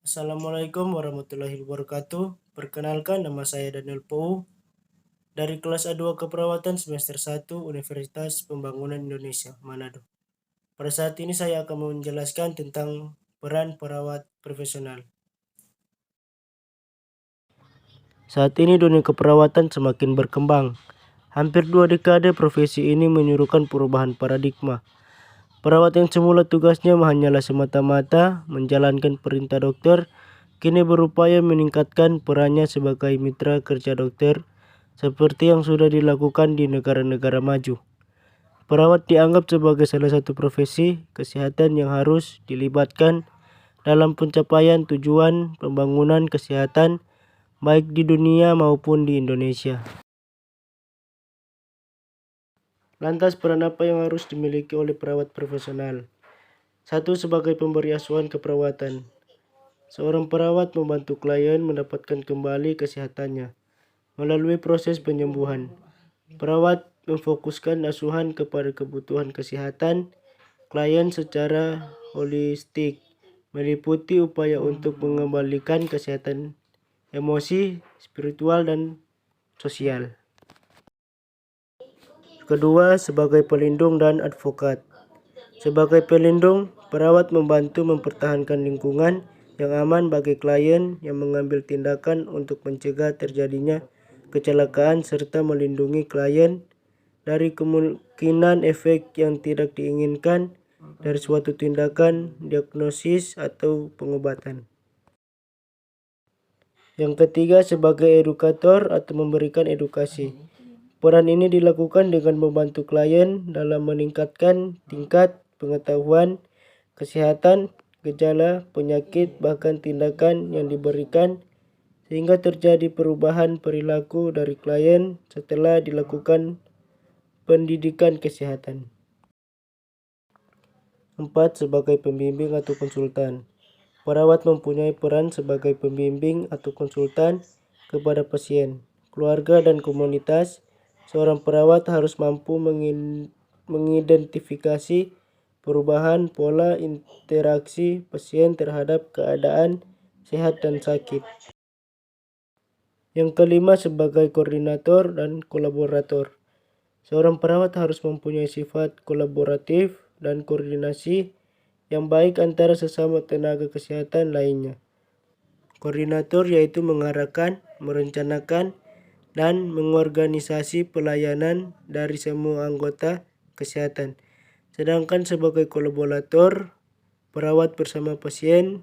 Assalamualaikum warahmatullahi wabarakatuh. Perkenalkan, nama saya Daniel Pou dari kelas A2 Keperawatan semester 1 Universitas Pembangunan Indonesia, Manado. Pada saat ini saya akan menjelaskan tentang peran perawat profesional. Saat ini dunia keperawatan semakin berkembang. Hampir 2 dekade profesi ini menyuruhkan perubahan paradigma. Perawat yang semula tugasnya hanyalah semata-mata menjalankan perintah dokter, kini berupaya meningkatkan perannya sebagai mitra kerja dokter, seperti yang sudah dilakukan di negara-negara maju. Perawat dianggap sebagai salah satu profesi kesehatan yang harus dilibatkan dalam pencapaian tujuan pembangunan kesehatan baik di dunia maupun di Indonesia. Lantas peran apa yang harus dimiliki oleh perawat profesional? 1. Sebagai pemberi asuhan keperawatan. Seorang perawat membantu klien mendapatkan kembali kesehatannya melalui proses penyembuhan. Perawat memfokuskan asuhan kepada kebutuhan kesehatan klien secara holistik, meliputi upaya untuk mengembalikan kesehatan emosi, spiritual, dan sosial. Kedua, sebagai pelindung dan advokat. Sebagai pelindung, perawat membantu mempertahankan lingkungan yang aman bagi klien yang mengambil tindakan untuk mencegah terjadinya kecelakaan serta melindungi klien dari kemungkinan efek yang tidak diinginkan dari suatu tindakan, diagnosis, atau pengobatan. Yang ketiga, sebagai edukator atau memberikan edukasi. Peran ini dilakukan dengan membantu klien dalam meningkatkan tingkat pengetahuan kesehatan, gejala, penyakit, bahkan tindakan yang diberikan sehingga terjadi perubahan perilaku dari klien setelah dilakukan pendidikan kesehatan. 4. Sebagai pembimbing atau konsultan. Perawat mempunyai peran sebagai pembimbing atau konsultan kepada pasien, keluarga, dan komunitas. Seorang perawat harus mampu mengidentifikasi perubahan pola interaksi pasien terhadap keadaan sehat dan sakit. Yang kelima, sebagai koordinator dan kolaborator. Seorang perawat harus mempunyai sifat kolaboratif dan koordinasi yang baik antara sesama tenaga kesehatan lainnya. Koordinator yaitu mengarahkan, merencanakan, dan mengorganisasi pelayanan dari semua anggota kesehatan. Sedangkan sebagai kolaborator, perawat bersama pasien,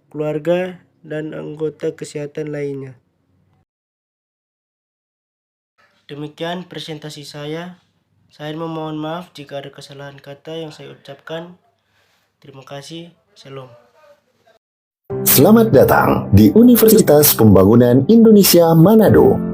keluarga, dan anggota kesehatan lainnya. Demikian presentasi saya. Saya memohon maaf jika ada kesalahan kata yang saya ucapkan. Terima kasih. Shalom. Selamat datang di Universitas Pembangunan Indonesia Manado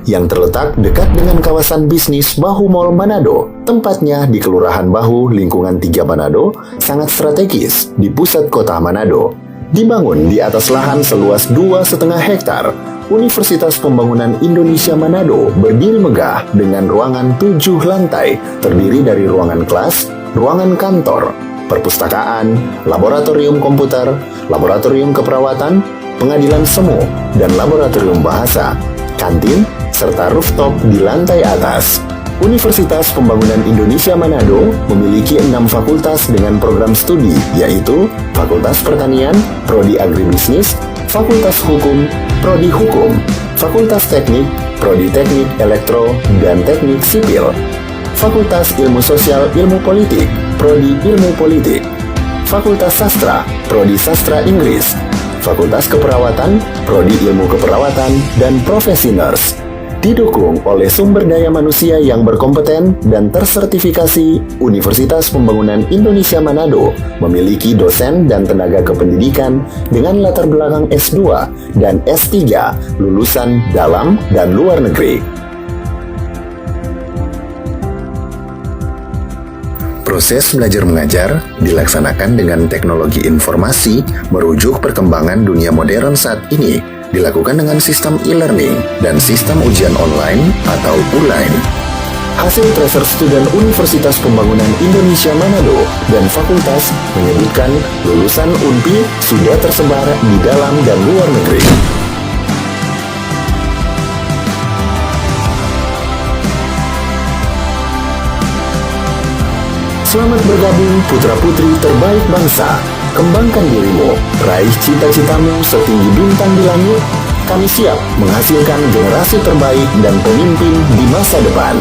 yang terletak dekat dengan kawasan bisnis Bahu Mall Manado. Tempatnya di Kelurahan Bahu, Lingkungan 3 Manado, sangat strategis di pusat kota Manado. Dibangun di atas lahan seluas 2,5 hektar, Universitas Pembangunan Indonesia Manado berdiri megah dengan ruangan 7 lantai, terdiri dari ruangan kelas, ruangan kantor, perpustakaan, laboratorium komputer, laboratorium keperawatan, pengadilan semu, dan laboratorium bahasa, kantin, serta rooftop di lantai atas. Universitas Pembangunan Indonesia Manado memiliki 6 fakultas dengan program studi, yaitu Fakultas Pertanian, Prodi Agribisnis, Fakultas Hukum, Prodi Hukum, Fakultas Teknik, Prodi Teknik Elektro dan Teknik Sipil, Fakultas Ilmu Sosial Ilmu Politik, Prodi Ilmu Politik, Fakultas Sastra, Prodi Sastra Inggris, Fakultas Keperawatan, Prodi Ilmu Keperawatan, dan Profesi Nurse. Didukung oleh sumber daya manusia yang berkompeten dan tersertifikasi, Universitas Pembangunan Indonesia Manado memiliki dosen dan tenaga kependidikan dengan latar belakang S2 dan S3 lulusan dalam dan luar negeri. Proses belajar mengajar dilaksanakan dengan teknologi informasi merujuk perkembangan dunia modern saat ini, dilakukan dengan sistem e-learning dan sistem ujian online atau ULAIN. Hasil Tracer Student Universitas Pembangunan Indonesia Manado dan Fakultas menyebutkan lulusan UNPI sudah tersebar di dalam dan luar negeri. Selamat bergabung putra-putri terbaik bangsa. Kembangkan dirimu, raih cita-citamu setinggi bintang di langit. Kami siap menghasilkan generasi terbaik dan pemimpin di masa depan.